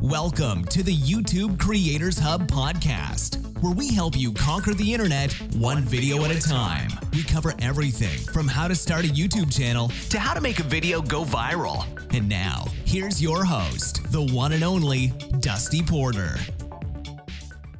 Welcome to the YouTube Creators Hub podcast, where we help you conquer the internet one video at a time. We cover everything from how to start a YouTube channel to how to make a video go viral. And now, here's your host, the one and only Dusty Porter.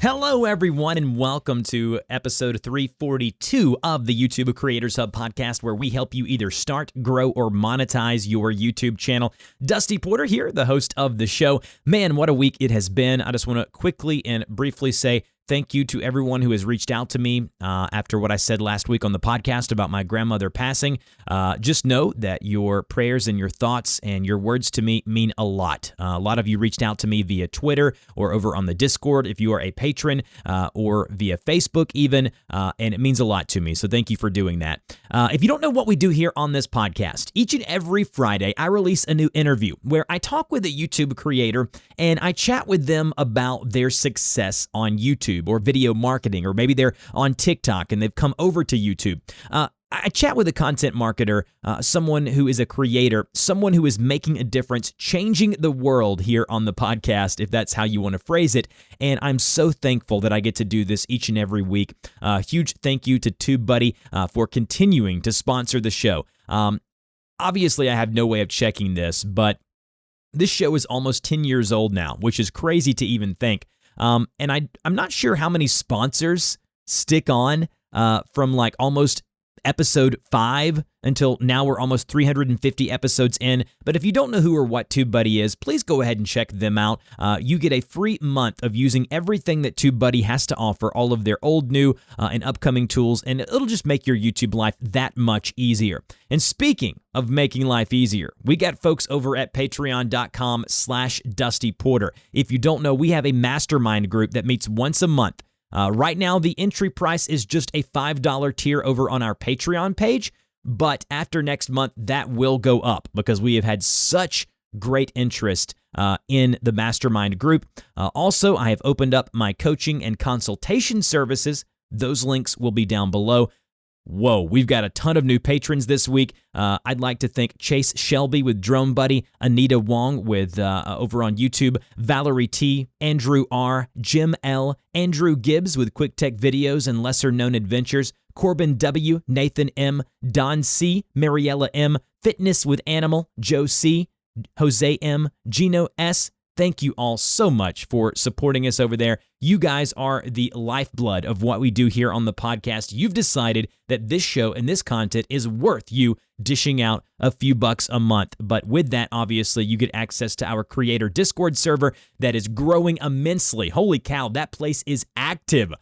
Hello, everyone, and welcome to episode 342 of the YouTube Creators Hub podcast, where we help you either start, grow, or monetize your YouTube channel. Dusty Porter here, the host of the show. Man, what a week it has been. I just want to quickly and briefly say thank you to everyone who has reached out to me after what I said last week on the podcast about my grandmother passing. Just know that your prayers and your thoughts and your words to me mean a lot. A lot of you reached out to me via Twitter or over on the Discord if you are a patron, or via Facebook even, and it means a lot to me, so thank you for doing that. If you don't know what we do here on this podcast, each and every Friday I release a new interview where I talk with a YouTube creator and I chat with them about their success on YouTube or video marketing, or maybe they're on TikTok and they've come over to YouTube. I chat with a content marketer, someone who is a creator, someone who is making a difference, changing the world here on the podcast, if that's how you want to phrase it. And I'm so thankful that I get to do this each and every week. Huge thank you to TubeBuddy for continuing to sponsor the show. Obviously, I have no way of checking this, but this show is almost 10 years old now, which is crazy to even think. And I'm not sure how many sponsors stick on from like almost episode 5 until now. We're almost 350 episodes in. But if you don't know who or what TubeBuddy is, please go ahead and check them out. You get a free month of using everything that TubeBuddy has to offer, all of their old, new, and upcoming tools, and it'll just make your YouTube life that much easier. And speaking of making life easier, we got folks over at patreon.com/DustyPorter. If you don't know, we have a mastermind group that meets once a month. Right now, the entry price is just a $5 tier over on our Patreon page, but after next month, that will go up because we have had such great interest in the mastermind group. Also, I have opened up my coaching and consultation services. Those links will be down below. Whoa, we've got a ton of new patrons this week. I'd like to thank Chase Shelby with Drone Buddy, Anita Wong with over on YouTube, Valerie T, Andrew R, Jim L, Andrew Gibbs with Quick Tech Videos and Lesser Known Adventures, Corbin W, Nathan M, Don C, Mariella M, Fitness with Animal, Joe C, Jose M, Gino S. Thank you all so much for supporting us over there. You guys are the lifeblood of what we do here on the podcast. You've decided that this show and this content is worth you dishing out a few bucks a month. But with that, obviously, you get access to our creator Discord server that is growing immensely. Holy cow, that place is active.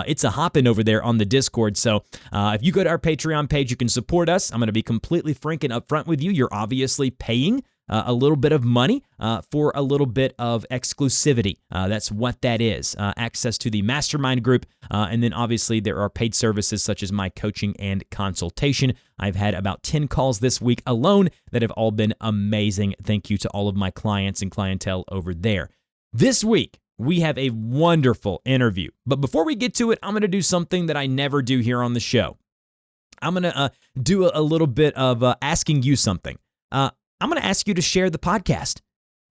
It's a hopping over there on the Discord. So if you go to our Patreon page, you can support us. I'm going to be completely frank and upfront with you. You're obviously paying a little bit of money for a little bit of exclusivity. That's what that is. Access to the mastermind group. And then obviously there are paid services such as my coaching and consultation. I've had about 10 calls this week alone that have all been amazing. Thank you to all of my clients and clientele over there. This week, we have a wonderful interview. But before we get to it, I'm going to do something that I never do here on the show. I'm going to do a little bit of asking you something. I'm going to ask you to share the podcast.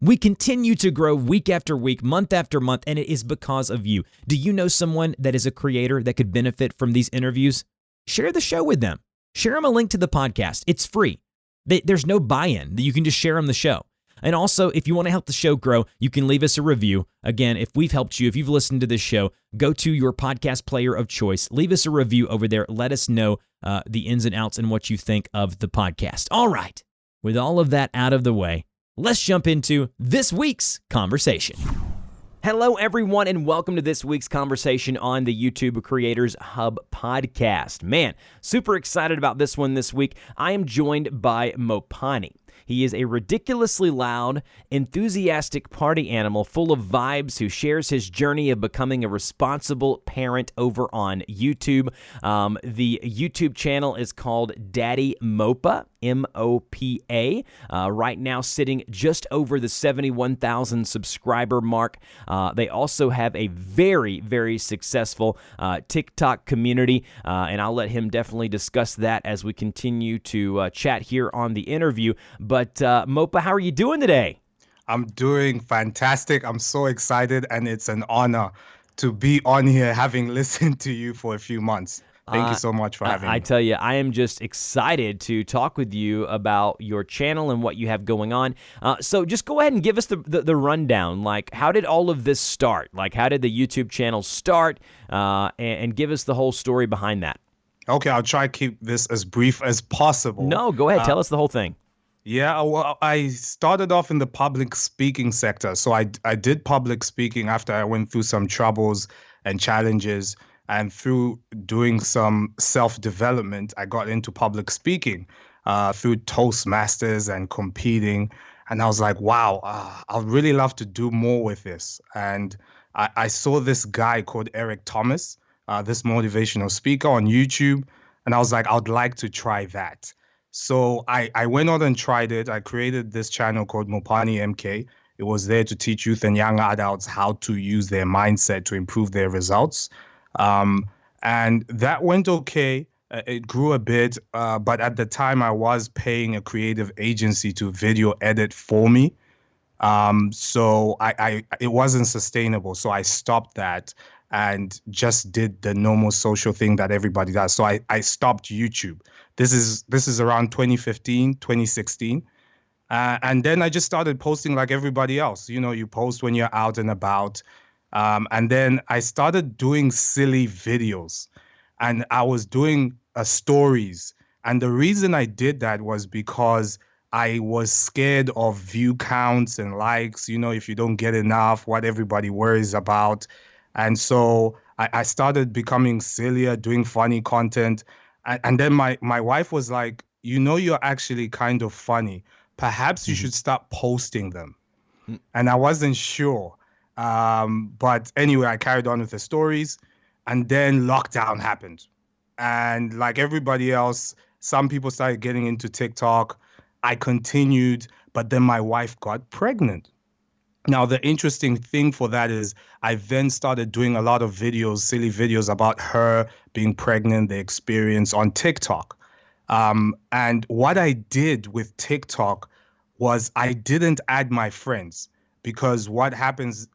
We continue to grow week after week, month after month, and it is because of you. Do you know someone that is a creator that could benefit from these interviews? Share the show with them. Share them a link to the podcast. It's free. There's no buy-in. You can just share them the show. And also, if you want to help the show grow, you can leave us a review. Again, if we've helped you, if you've listened to this show, go to your podcast player of choice. Leave us a review over there. Let us know the ins and outs and what you think of the podcast. All right. With all of that out of the way, let's jump into this week's conversation. Hello, everyone, and welcome to this week's conversation on the YouTube Creators Hub podcast. Man, super excited about this one this week. I am joined by Mopani. He is a ridiculously loud, enthusiastic party animal full of vibes who shares his journey of becoming a responsible parent over on YouTube. The YouTube channel is called DaddyMopa, M-O-P-A, right now sitting just over the 71,000 subscriber mark. They also have a very, very successful TikTok community, and I'll let him definitely discuss that as we continue to chat here on the interview. But Mopa, how are you doing today? I'm doing fantastic. I'm so excited, and it's an honor to be on here having listened to you for a few months. Thank you Uh, so much for having I me. tell you, I am just excited to talk with you about your channel and what you have going on. So just go ahead and give us the rundown. Like, how did all of this start? Like, how did the YouTube channel start? And give us the whole story behind that. Okay, I'll try to keep this as brief as possible. No, go ahead. Tell us the whole thing. Yeah, well, I started off in the public speaking sector. So I did public speaking after I went through some troubles and challenges. And through doing some self-development, I got into public speaking through Toastmasters and competing. And I was like, wow, I'd really love to do more with this. And I saw this guy called Eric Thomas, this motivational speaker on YouTube. And I was like, I'd like to try that. So I went on and tried it. I created this channel called Mopani MK. It was there to teach youth and young adults how to use their mindset to improve their results. And that went okay. It grew a bit, but at the time I was paying a creative agency to video edit for me. So it wasn't sustainable. So I stopped that and just did the normal social thing that everybody does. So I stopped YouTube. This is around 2015, 2016. And then I just started posting like everybody else. You know, you post when you're out and about. And then I started doing silly videos, and I was doing stories. And the reason I did that was because I was scared of view counts and likes, you know, if you don't get enough, what everybody worries about. And so I started becoming sillier, doing funny content. And then my wife was like, you know, you're actually kind of funny. Perhaps you should start posting them. And I wasn't sure. But anyway, I carried on with the stories. And then lockdown happened. And like everybody else, some people started getting into TikTok. I continued, but then my wife got pregnant. Now, the interesting thing for that is I then started doing a lot of videos, silly videos about her being pregnant, the experience on TikTok. And what I did with TikTok was I didn't add my friends, because what happens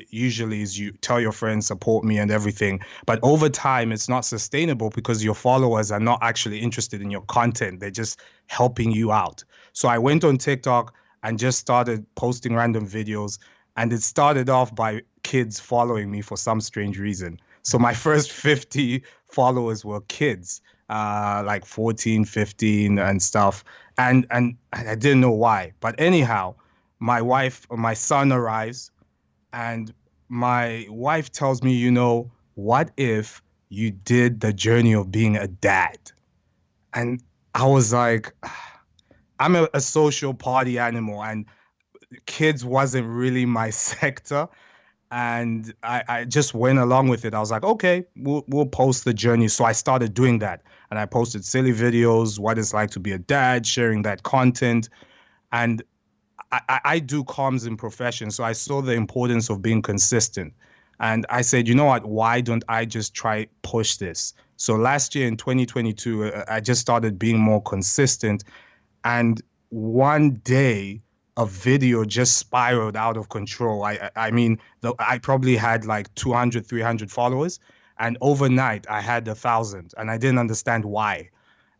usually is you tell your friends, support me and everything. But over time, it's not sustainable because your followers are not actually interested in your content. They're just helping you out. So I went on TikTok and just started posting random videos. And it started off by kids following me for some strange reason. So my first 50 followers were kids, like 14, 15 and stuff. And I didn't know why. But anyhow, my son arrives, and my wife tells me, you know, what if you did the journey of being a dad? And I was like, I'm a social party animal, and kids wasn't really my sector. And I just went along with it. I was like, okay, we'll post the journey. So I started doing that. And I posted silly videos, what it's like to be a dad, sharing that content. And I do comms in profession, so I saw the importance of being consistent. And I said, you know what, why don't I just try push this? So last year in 2022, I just started being more consistent. And one day, a video just spiraled out of control. I mean, I probably had like 200, 300 followers. And overnight, I had 1,000. And I didn't understand why.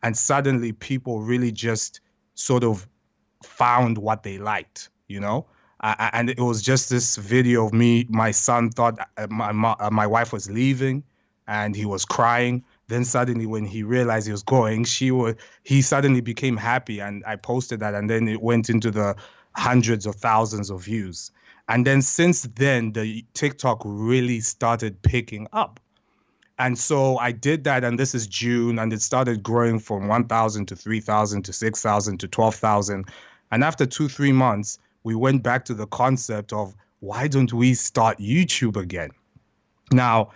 And suddenly, people really just sort of found what they liked, you know? And it was just this video of me. My son thought my wife was leaving, and he was crying. Then suddenly, when he realized he was going, he suddenly became happy. And I posted that, and then it went into the hundreds of thousands of views. And then since then, the TikTok really started picking up. And so I did that, and this is June, and it started growing from 1,000 to 3,000 to 6,000 to 12,000. And after 2-3 months, we went back to the concept of, why don't we start YouTube again? Now,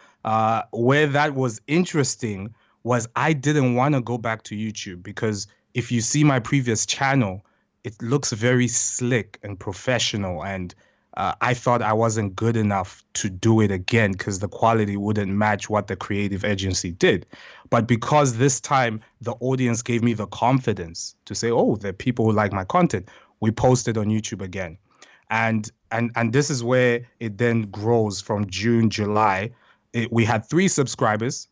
where that was interesting was I didn't want to go back to YouTube, because if you see my previous channel, it looks very slick and professional. And I thought I wasn't good enough to do it again because the quality wouldn't match what the creative agency did. But because this time the audience gave me the confidence to say, oh, there are people who like my content, we posted on YouTube again. And this is where it then grows from June, July. We had 3 subscribers,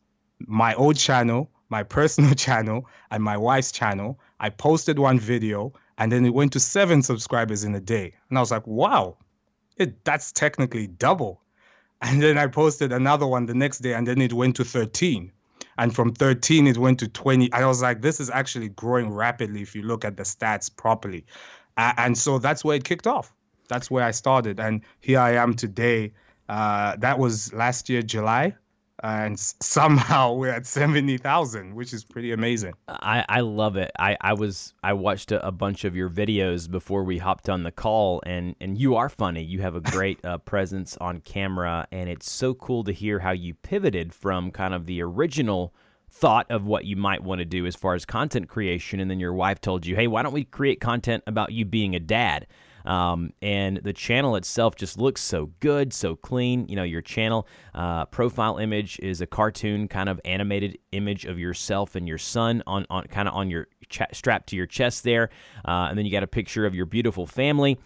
my old channel, my personal channel, and my wife's channel. I posted 1 video, and then it went to 7 subscribers in a day. And I was like, wow, that's technically double. And then I posted another one the next day, and then it went to 13. And from 13, it went to 20. I was like, this is actually growing rapidly if you look at the stats properly. And so that's where it kicked off. That's where I started. And here I am today. That was last year, July. And somehow we're at 70,000, which is pretty amazing. I love it. I watched a bunch of your videos before we hopped on the call, and you are funny. You have a great presence on camera, and it's so cool to hear how you pivoted from kind of the original thought of what you might want to do as far as content creation, and then your wife told you, hey, why don't we create content about you being a dad? And the channel itself just looks so good, so clean. You know, your channel profile image is a cartoon kind of animated image of yourself and your son on kind of on your strapped to your chest there. And then you got a picture of your beautiful family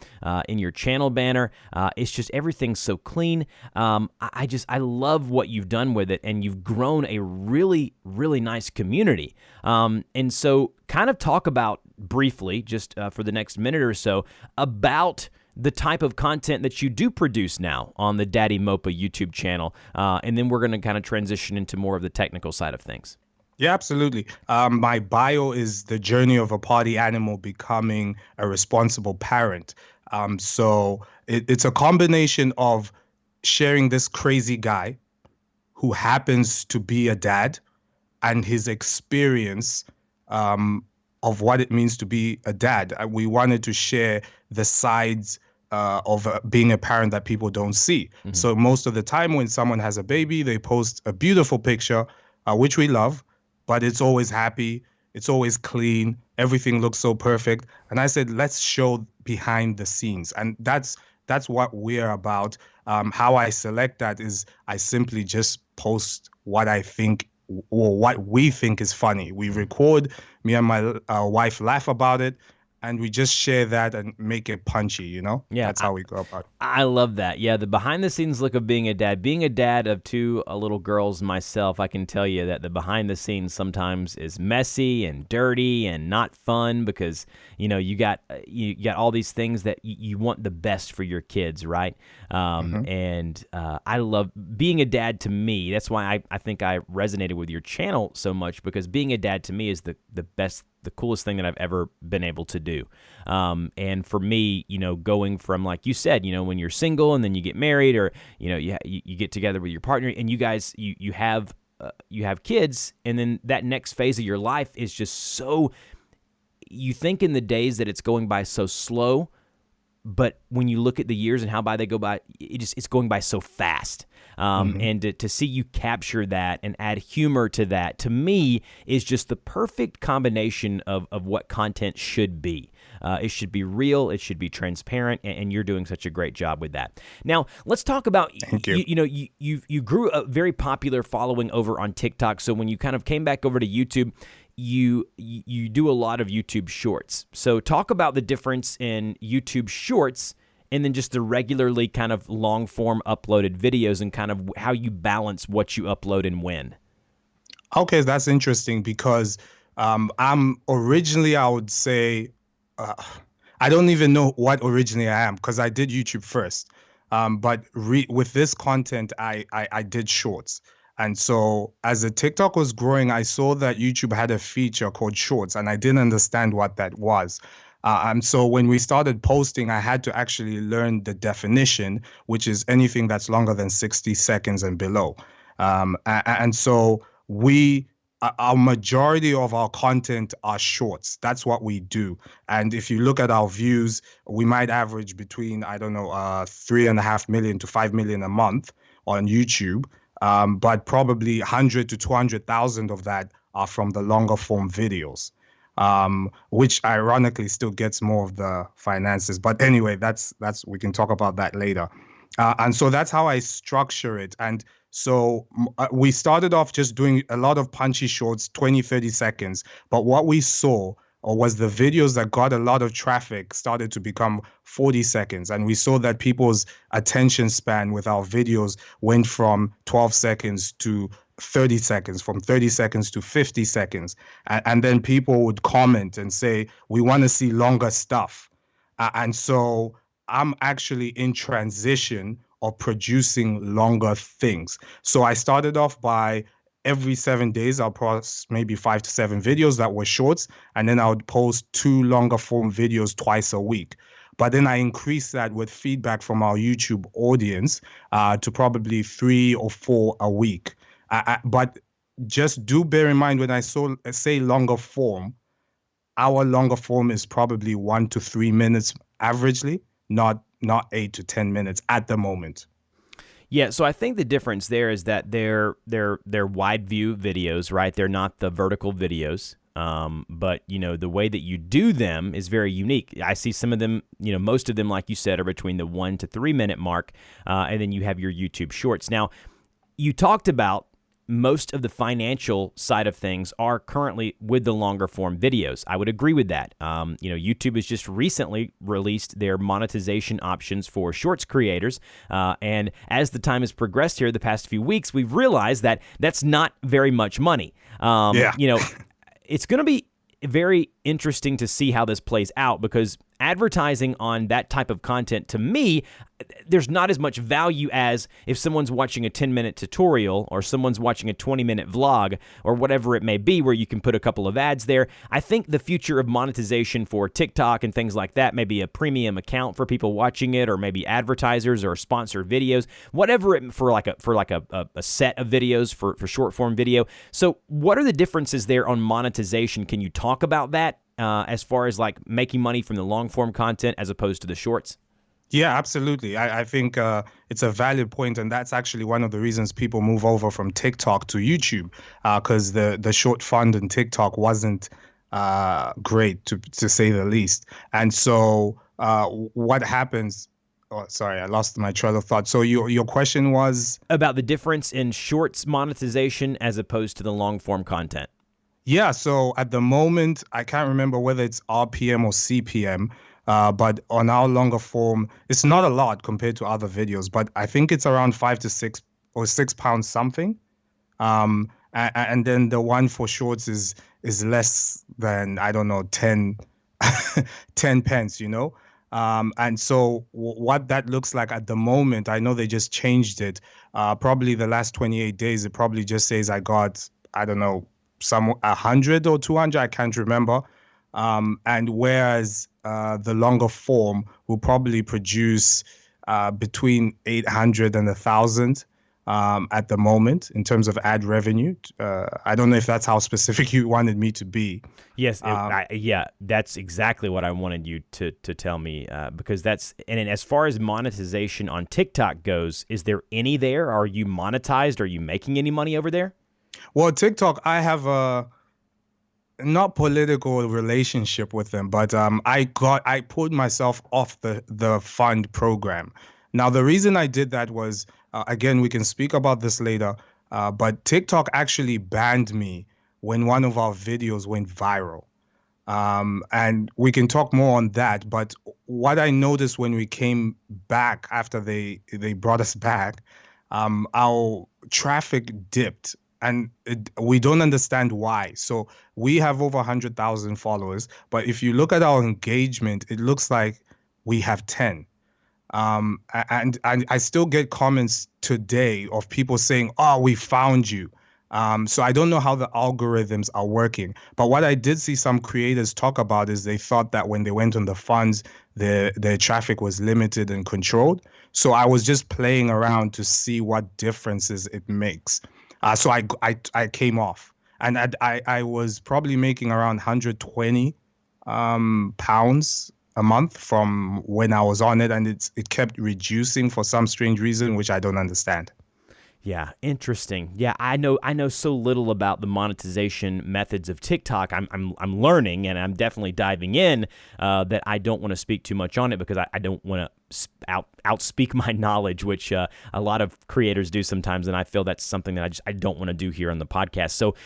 in your channel banner. It's just everything's so clean. I love what you've done with it, and you've grown a really, really nice community. And so kind of talk about briefly, just for the next minute or so, about the type of content that you do produce now on the DaddyMopa YouTube channel. And then we're going to kind of transition into more of the technical side of things. Yeah, absolutely. My bio is the journey of a party animal becoming a responsible parent. So it's a combination of sharing this crazy guy who happens to be a dad and his experience of what it means to be a dad. We wanted to share the sides of being a parent that people don't see. Mm-hmm. So most of the time when someone has a baby, they post a beautiful picture, which we love, but it's always happy, it's always clean, everything looks so perfect. And I said, let's show behind the scenes. And that's what we're about. How I select that is I simply just post what I think or what we think is funny. We record, me and my wife laugh about it, and we just share that and make it punchy, you know? Yeah. That's how we go about it. I love that. Yeah, the behind-the-scenes look of being a dad. Being a dad of 2 little girls myself, I can tell you that the behind-the-scenes sometimes is messy and dirty and not fun because, you know, you got all these things that you want the best for your kids, right? And I love being a dad to me. That's why I think I resonated with your channel so much, because being a dad to me is the best, the coolest thing that I've ever been able to do. And for me, you know, going from, like you said, you know, when you're single and then you get married, or, you know, you get together with your partner and you guys, you have kids, and then that next phase of your life is just so, you think in the days that it's going by so slow, but when you look at the years and how by they go by, it's going by so fast. And to see you capture that and add humor to that, to me, is just the perfect combination of what content should be. It should be real, it should be transparent, and you're doing such a great job with that. Now, let's talk about, Thank you. You know, you grew a very popular following over on TikTok, so when you kind of came back over to YouTube, you do a lot of YouTube Shorts. So talk about the difference in YouTube Shorts and then just the regularly kind of long-form uploaded videos, and kind of how you balance what you upload and when. Okay, that's interesting, because I'm originally, I would say, I don't even know what originally I am, because I did YouTube first. But with this content, I did Shorts. And so as the TikTok was growing, I saw that YouTube had a feature called Shorts, and I didn't understand what that was. And so when we started posting, I had to actually learn the definition, which is anything that's longer than 60 seconds and below. And so our majority of our content are shorts. That's what we do. And if you look at our views, we might average between, 3.5 million to 5 million a month on YouTube. But probably 100 to 200,000 of that are from the longer form videos, which ironically still gets more of the finances. But anyway, that's we can talk about that later. And so that's how I structure it. And so we started off just doing a lot of punchy shorts, 20, 30 seconds. But what we saw or was the videos that got a lot of traffic started to become 40 seconds. And we saw that people's attention span with our videos went from 12 seconds to 30 seconds, from 30 seconds to 50 seconds. And then people would comment and say, we want to see longer stuff. And so I'm actually in transition of producing longer things. So I started off by every 7 days, I'll post maybe 5 to 7 videos that were shorts, and then I would post 2 longer form videos twice a week. But then I increased that with feedback from our YouTube audience to probably 3 or 4 a week. But just do bear in mind when I say longer form, our longer form is probably 1 to 3 minutes averagely, not 8 to 10 minutes at the moment. Yeah, so I think the difference there is that they're wide view videos, right? They're not the vertical videos. But the way that you do them is very unique. I see some of them, most of them, like you said, are between the 1 to 3 minute mark, and then you have your YouTube Shorts. Now, you talked about most of the financial side of things are currently with the longer form videos. I would agree with that. YouTube has just recently released their monetization options for Shorts creators. And as the time has progressed here the past few weeks, we've realized that that's not very much money. It's going to be very interesting to see how this plays out, because advertising on that type of content, to me, there's not as much value as if someone's watching a 10-minute tutorial or someone's watching a 20-minute vlog or whatever it may be, where you can put a couple of ads there. I think the future of monetization for TikTok and things like that, maybe a premium account for people watching it, or maybe advertisers or sponsored videos, whatever it, for like a set of videos for short form video. So what are the differences there on monetization? Can you talk about that as far as like making money from the long form content as opposed to the shorts? Yeah, absolutely. I think it's a valid point, and that's actually one of the reasons people move over from TikTok to YouTube, because the short fund in TikTok wasn't great, to say the least. And so what happens? Oh, sorry, I lost my trail of thought. So your question was about the difference in shorts monetization as opposed to the long form content. Yeah, so at the moment, I can't remember whether it's RPM or CPM, but on our longer form, it's not a lot compared to other videos, but I think it's around 5 to 6 or £6 something. And then the one for shorts is less than, I don't know, 10 pence, And so what that looks like at the moment, I know they just changed it. Probably the last 28 days, it probably just says I got, I don't know, some 100 or 200, I can't remember. And whereas the longer form will probably produce between 800 and 1,000 at the moment in terms of ad revenue. I don't know if that's how specific you wanted me to be. Yes, yeah, that's exactly what I wanted you to tell me, because that's, and as far as monetization on TikTok goes, is there any there? Are you monetized? Are you making any money over there? Well, TikTok, I have a not political relationship with them, but I pulled myself off the fund program. Now, the reason I did that was, again, we can speak about this later, but TikTok actually banned me when one of our videos went viral. And we can talk more on that. But what I noticed when we came back after they brought us back, our traffic dipped. And we don't understand why. So we have over 100,000 followers. But if you look at our engagement, it looks like we have 10. And I still get comments today of people saying, oh, we found you. So I don't know how the algorithms are working. But what I did see some creators talk about is they thought that when they went on the funds, their traffic was limited and controlled. So I was just playing around to see what differences it makes. So I came off, and I was probably making around 120 pounds a month from when I was on it, and it kept reducing for some strange reason, which I don't understand. Yeah, interesting. Yeah, I know so little about the monetization methods of TikTok. I'm learning, and I'm definitely diving in. That I don't want to speak too much on it because I don't want to outspeak my knowledge, which a lot of creators do sometimes, and I feel that's something that I don't want to do here on the podcast. So,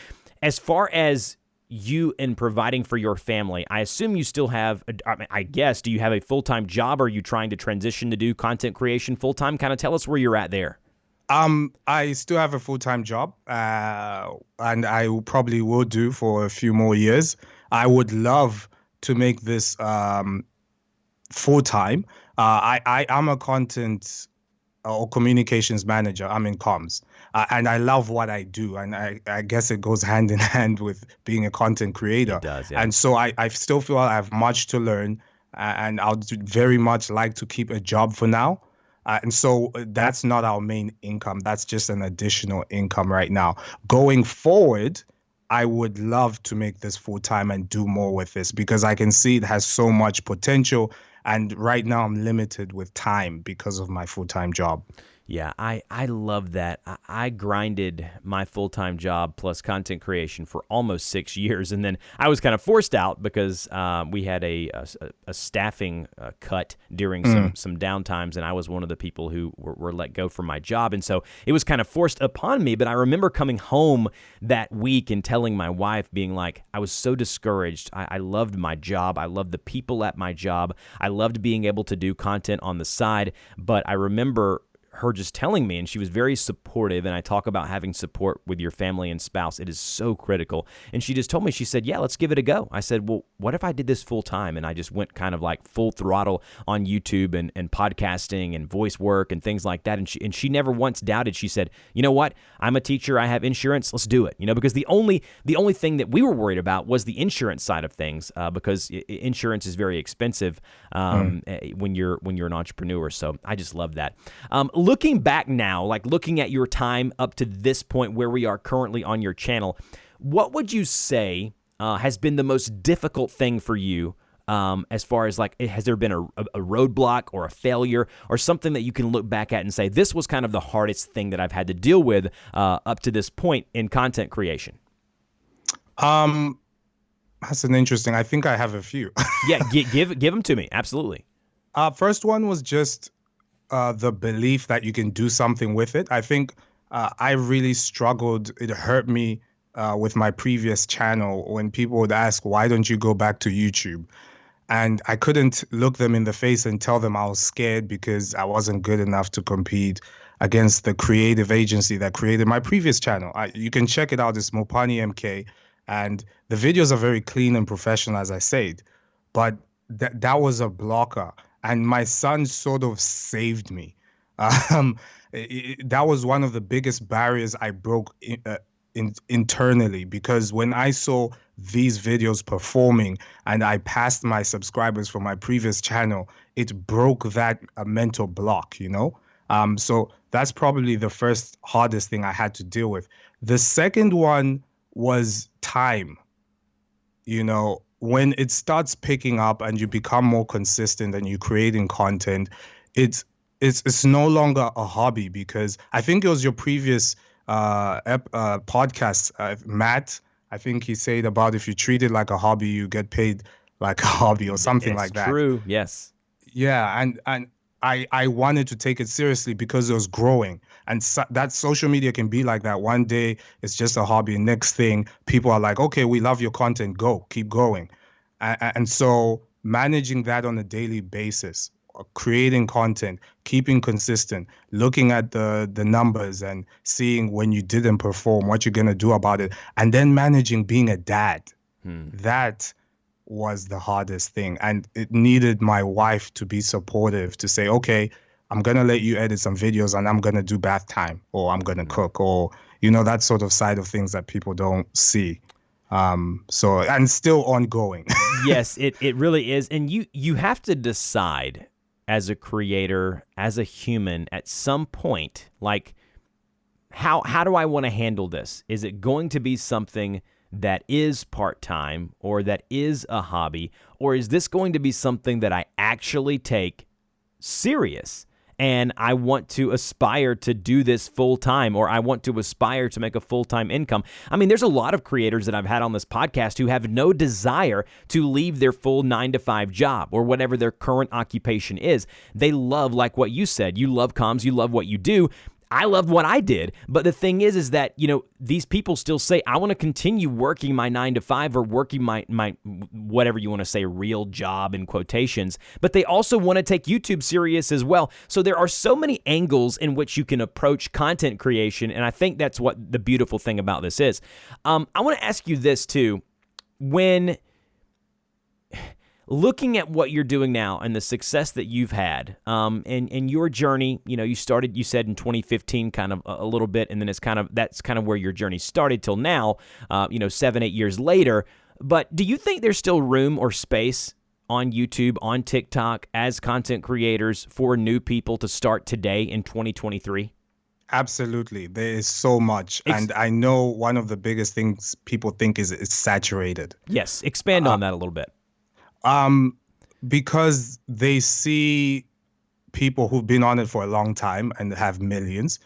as far as you in providing for your family, I assume you still have, I guess, do you have a full-time job? Or are you trying to transition to do content creation full-time? Kind of tell us where you're at there. I still have a full-time job, and I probably will do for a few more years. I would love to make this full-time. I am a content or communications manager. I'm in comms, and I love what I do, and I guess it goes hand in hand with being a content creator. It does, yeah. And so I still feel I have much to learn, and I would very much like to keep a job for now. And so that's not our main income. That's just an additional income right now. Going forward, I would love to make this full time and do more with this, because I can see it has so much potential. And right now I'm limited with time because of my full-time job. Yeah, I love that. I grinded my full-time job plus content creation for almost 6 years, and then I was kind of forced out because we had a staffing cut during some downtimes, and I was one of the people who were let go from my job, and so it was kind of forced upon me. But I remember coming home that week and telling my wife, being like, I was so discouraged. I loved my job. I loved the people at my job. I loved being able to do content on the side, but I remember her just telling me, and she was very supportive, and I talk about having support with your family and spouse. It is so critical. And she just told me, she said, yeah, let's give it a go. I said, well, what if I did this full time? And I just went kind of like full throttle on YouTube and podcasting and voice work and things like that. And she never once doubted. She said, you know what? I'm a teacher. I have insurance. Let's do it. Because the only thing that we were worried about was the insurance side of things, because insurance is very expensive when you're an entrepreneur. So I just love that. Looking back now, like looking at your time up to this point where we are currently on your channel, what would you say has been the most difficult thing for you, as far as like, has there been a roadblock or a failure or something that you can look back at and say, this was kind of the hardest thing that I've had to deal with up to this point in content creation? That's an interesting, I think I have a few. Yeah, give them to me. Absolutely. First one was just the belief that you can do something with it. I think I really struggled. It hurt me with my previous channel when people would ask, why don't you go back to YouTube? And I couldn't look them in the face and tell them I was scared because I wasn't good enough to compete against the creative agency that created my previous channel. You can check it out. It's Mopani MK. And the videos are very clean and professional, as I said. But that was a blocker. And my son sort of saved me. That was one of the biggest barriers I broke internally, because when I saw these videos performing and I passed my subscribers from my previous channel, it broke that mental block, So that's probably the first hardest thing I had to deal with. The second one was time, When it starts picking up and you become more consistent and you're creating content, it's no longer a hobby, because I think it was your previous podcast, Matt. I think he said about if you treat it like a hobby, you get paid like a hobby or something like that. True. Yes. Yeah, and I wanted to take it seriously because it was growing. And that social media can be like that. One day it's just a hobby. Next thing, people are like, okay, we love your content. Go, keep going. And so managing that on a daily basis, creating content, keeping consistent, looking at the numbers and seeing when you didn't perform, what you're going to do about it. And then managing being a dad. That was the hardest thing. And it needed my wife to be supportive, to say, okay, I'm going to let you edit some videos and I'm going to do bath time, or I'm going to cook, or, that sort of side of things that people don't see. So, and still ongoing. Yes, it really is. And you have to decide as a creator, as a human, at some point, like, how do I want to handle this? Is it going to be something that is part-time or that is a hobby, or is this going to be something that I actually take serious and I want to aspire to do this full-time, or I want to aspire to make a full-time income? I mean, there's a lot of creators that I've had on this podcast who have no desire to leave their full 9-to-5 job or whatever their current occupation is. They love, like what you said, you love comms, you love what you do. I loved what I did. But the thing is that, these people still say, I want to continue working my 9 to 5 or working my whatever you want to say, real job in quotations. But they also want to take YouTube serious as well. So there are so many angles in which you can approach content creation. And I think that's what the beautiful thing about this is. I want to ask you this too. When looking at what you're doing now and the success that you've had, and your journey, you started, you said in 2015, kind of a little bit, and then that's kind of where your journey started till now, 7-8 years later. But do you think there's still room or space on YouTube, on TikTok, as content creators for new people to start today in 2023? Absolutely. There is so much. And I know one of the biggest things people think is it's saturated. Yes. Expand on that a little bit. Because they see people who've been on it for a long time and have millions,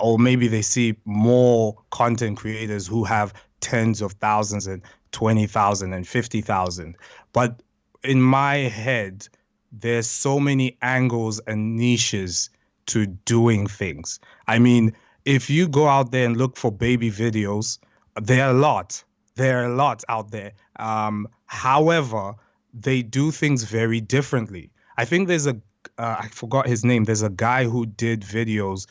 or maybe they see more content creators who have tens of thousands and 20,000 and 50,000. But in my head, there's so many angles and niches to doing things. I mean, if you go out there and look for baby videos, there are a lot. There are a lot out there. However, they do things very differently. I think there's I forgot his name. There's a guy who did videos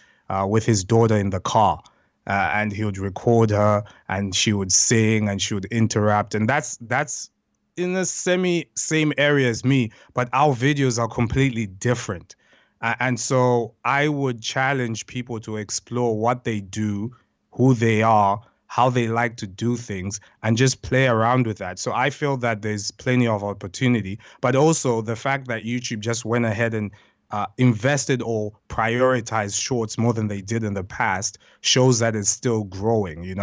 with his daughter in the car, and he would record her and she would sing and she would interrupt. And that's in the same area as me, but our videos are completely different. And so I would challenge people to explore what they do, who they are, how they like to do things, and just play around with that. So I feel that there's plenty of opportunity, but also the fact that YouTube just went ahead and invested or prioritized shorts more than they did in the past shows that it's still growing,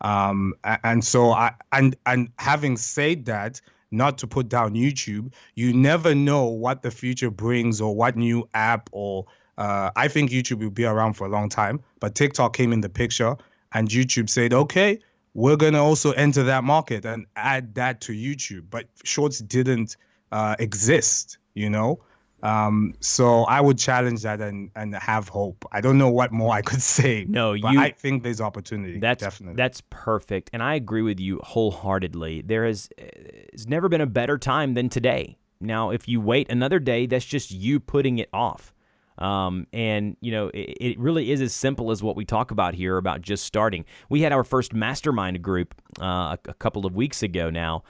and so and having said that, not to put down YouTube, you never know what the future brings or what new app or I think YouTube will be around for a long time, but TikTok came in the picture and YouTube said, okay, we're going to also enter that market and add that to YouTube. But Shorts didn't exist, So I would challenge that and have hope. I don't know what more I could say. No, but I think there's opportunity. Definitely. That's perfect. And I agree with you wholeheartedly. There's never been a better time than today. Now, if you wait another day, that's just you putting it off. And it really is as simple as what we talk about here about just starting. We had our first mastermind group a couple of weeks ago now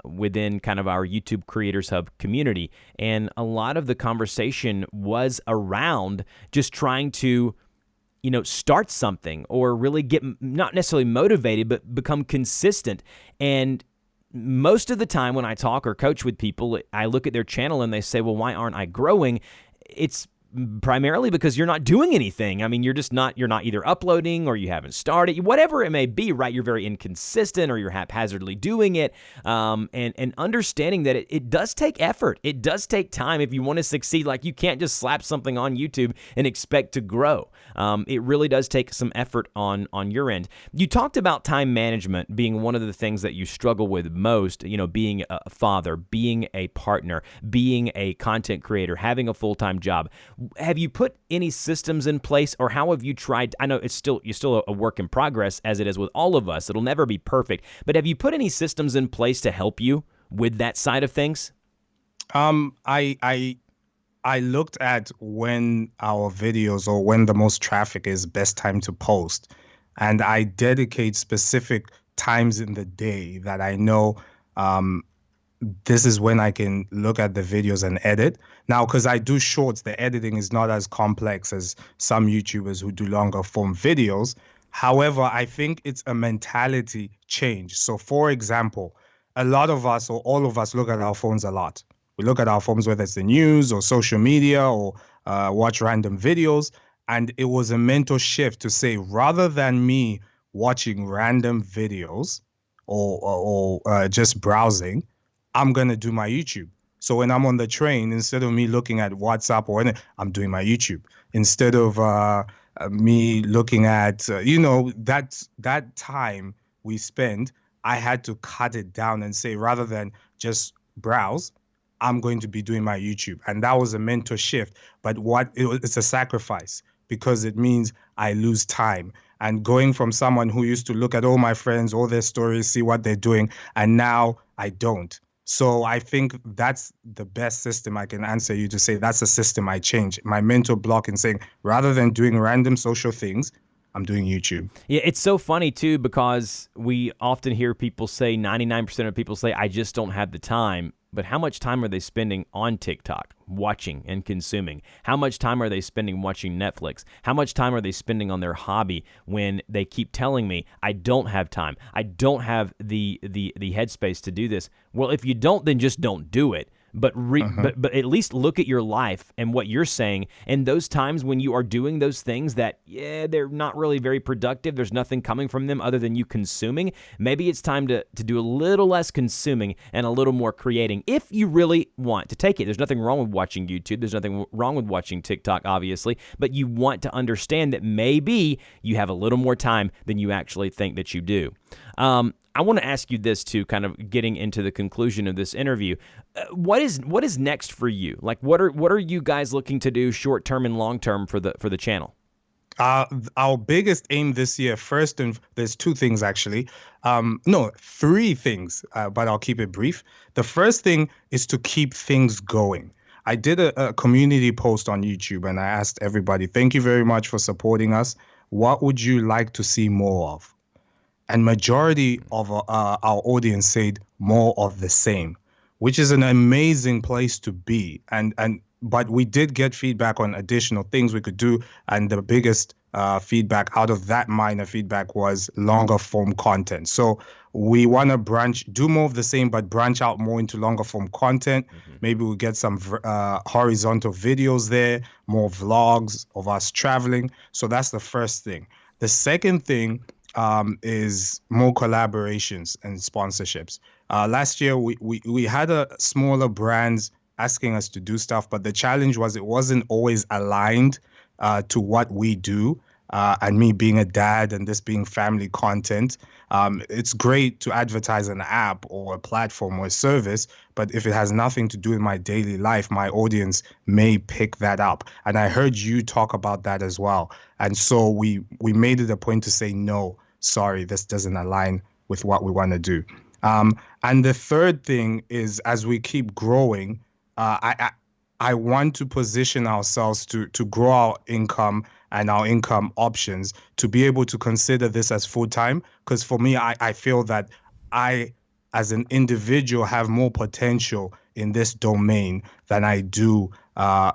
within kind of our YouTube Creators Hub community. And a lot of the conversation was around just trying to start something or really get not necessarily motivated, but become consistent. And most of the time when I talk or coach with people, I look at their channel and they say, well, why aren't I growing? It's primarily because you're not doing anything. I mean, you're not either uploading or you haven't started, whatever it may be, right? You're very inconsistent or you're haphazardly doing it. And understanding that it does take effort. It does take time if you want to succeed. Like, you can't just slap something on YouTube and expect to grow. It really does take some effort on your end. You talked about time management being one of the things that you struggle with most, being a father, being a partner, being a content creator, having a full-time job. Have you put any systems in place, or how have you tried? I know you're still a work in progress, as it is with all of us. It'll never be perfect. But have you put any systems in place to help you with that side of things? I looked at when our videos or when the most traffic is best time to post, and I dedicate specific times in the day that I know this is when I can look at the videos and edit. Now, because I do shorts, the editing is not as complex as some YouTubers who do longer form videos. However, I think it's a mentality change. So, for example, a lot of us or all of us look at our phones a lot. We look at our phones, whether it's the news or social media or watch random videos. And it was a mental shift to say, rather than me watching random videos or just browsing, I'm going to do my YouTube. So when I'm on the train, instead of me looking at WhatsApp or anything, I'm doing my YouTube. Instead of me looking at, that time we spend, I had to cut it down and say, rather than just browse, I'm going to be doing my YouTube. And that was a mental shift. But it's a sacrifice. because it means I lose time. And going from someone who used to look at all my friends, all their stories, see what they're doing, and now I don't. So I think that's the best system I can answer you to say that's a system I change. My mental block in saying, rather than doing random social things, I'm doing YouTube. Yeah, it's so funny too, because we often hear people say, 99% of people say, I just don't have the time. But how much time are they spending on TikTok, watching and consuming? How much time are they spending watching Netflix? How much time are they spending on their hobby when they keep telling me, I don't have time, I don't have the headspace to do this? Well, if you don't, then just don't do it. But but at least look at your life and what you're saying. And those times when you are doing those things that, they're not really very productive, there's nothing coming from them other than you consuming, maybe it's time to do a little less consuming and a little more creating if you really want to take it. There's nothing wrong with watching YouTube. There's nothing wrong with watching TikTok, obviously. But you want to understand that maybe you have a little more time than you actually think that you do. I want to ask you this too, kind of getting into the conclusion of this interview. What is next for you? Like, what are you guys looking to do short term and long term for the channel? Our biggest aim this year, first, and there's two things actually. No, three things, but I'll keep it brief. The first thing is to keep things going. I did a community post on YouTube and I asked everybody, thank you very much for supporting us. What would you like to see more of? And majority of our audience said more of the same, which is an amazing place to be. But we did get feedback on additional things we could do. And the biggest feedback out of that minor feedback was longer form content. So we want to do more of the same, but branch out more into longer form content. Maybe we'll get some horizontal videos there, more vlogs of us traveling. So that's the first thing. The second thing is more collaborations and sponsorships. Last year, we had smaller brands asking us to do stuff, but the challenge was it wasn't always aligned to what we do. And me being a dad and this being family content, it's great to advertise an app or a platform or a service, but if it has nothing to do with my daily life, my audience may pick that up. And I heard you talk about that as well. And so we made it a point to say, no, sorry, this doesn't align with what we want to do. And the third thing is, as we keep growing, I want to position ourselves to grow our income and our income options to be able to consider this as full-time. Because for me, I feel that I, as an individual, have more potential in this domain than I do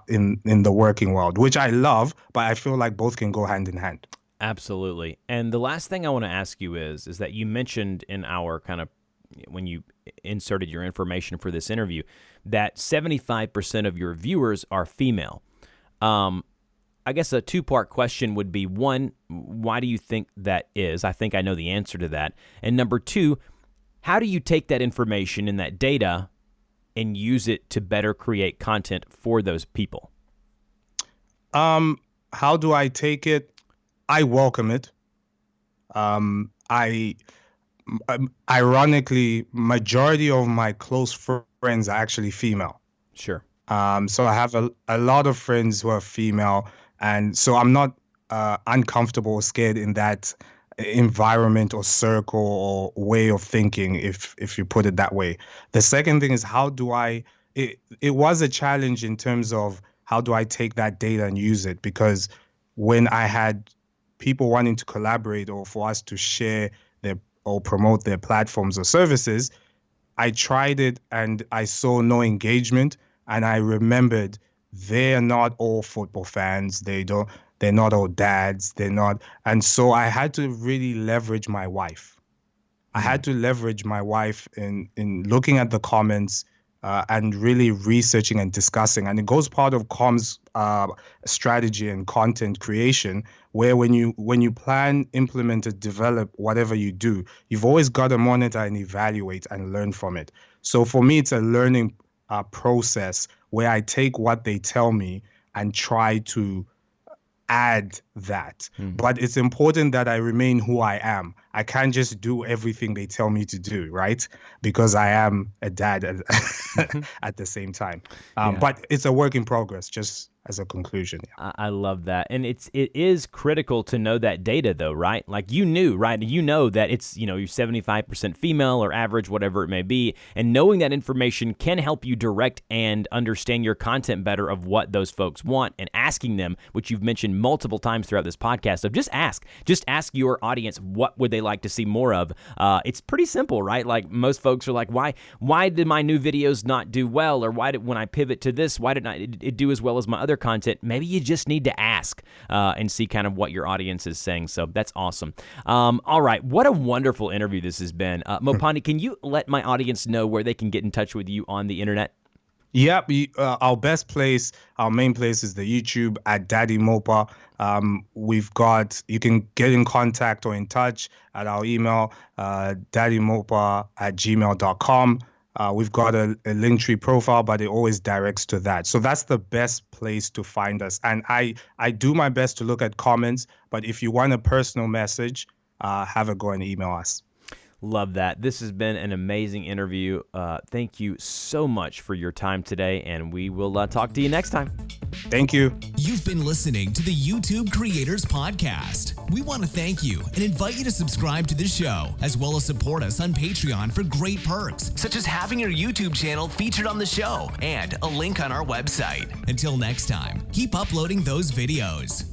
in the working world, which I love, but I feel like both can go hand in hand. Absolutely. And the last thing I want to ask you is that you mentioned in our kind of, when you inserted your information for this interview, that 75% of your viewers are female. I guess a two-part question would be, one, why do you think that is? I think I know the answer to that. And number two, how do you take that information and that data and use it to better create content for those people? How do I take it? I welcome it. Ironically, majority of my close friends are actually female. Sure. So I have a lot of friends who are female, and so I'm not uncomfortable or scared in that environment or circle or way of thinking, if you put it that way. The second thing is, it was a challenge in terms of how do I take that data and use it, because when I had people wanting to collaborate or for us to share or promote their platforms or services, I tried it and I saw no engagement. And I remembered they're not all football fans. They're not all dads. They're not. And so I had to really leverage my wife. I had to leverage my wife in looking at the comments and really researching and discussing. And it goes part of comms strategy and content creation, where when you plan, implement, and develop whatever you do, you've always got to monitor and evaluate and learn from it. So for me, it's a learning process where I take what they tell me and try to add that. But it's important that I remain who I am. I can't just do everything they tell me to do, right? Because I am a dad at the same time. But it's a work in progress. as a conclusion. Yeah. I love that. And it is critical to know that data though, right? Like you knew, right? You know that it's, you're 75% female or average, whatever it may be. And knowing that information can help you direct and understand your content better of what those folks want, and asking them, which you've mentioned multiple times throughout this podcast. So just ask your audience, what would they like to see more of? It's pretty simple, right? Like most folks are like, why did my new videos not do well? Or when I pivot to this, why did not it do as well as my other content? Maybe you just need to ask and see kind of what your audience is saying. So that's awesome. All right. What a wonderful interview this has been. Mopani, can you let my audience know where they can get in touch with you on the internet? Yep. Our best place, our main place is the YouTube at DaddyMopa. You can get in contact or in touch at our email, daddymopa@gmail.com. We've got a Linktree profile, but it always directs to that. So that's the best place to find us. And I do my best to look at comments, but if you want a personal message, have a go and email us. Love that. This has been an amazing interview. Thank you so much for your time today, and we will talk to you next time. Thank you. You've been listening to the YouTube Creators Podcast. We want to thank you and invite you to subscribe to the show, as well as support us on Patreon for great perks, such as having your YouTube channel featured on the show and a link on our website. Until next time, keep uploading those videos.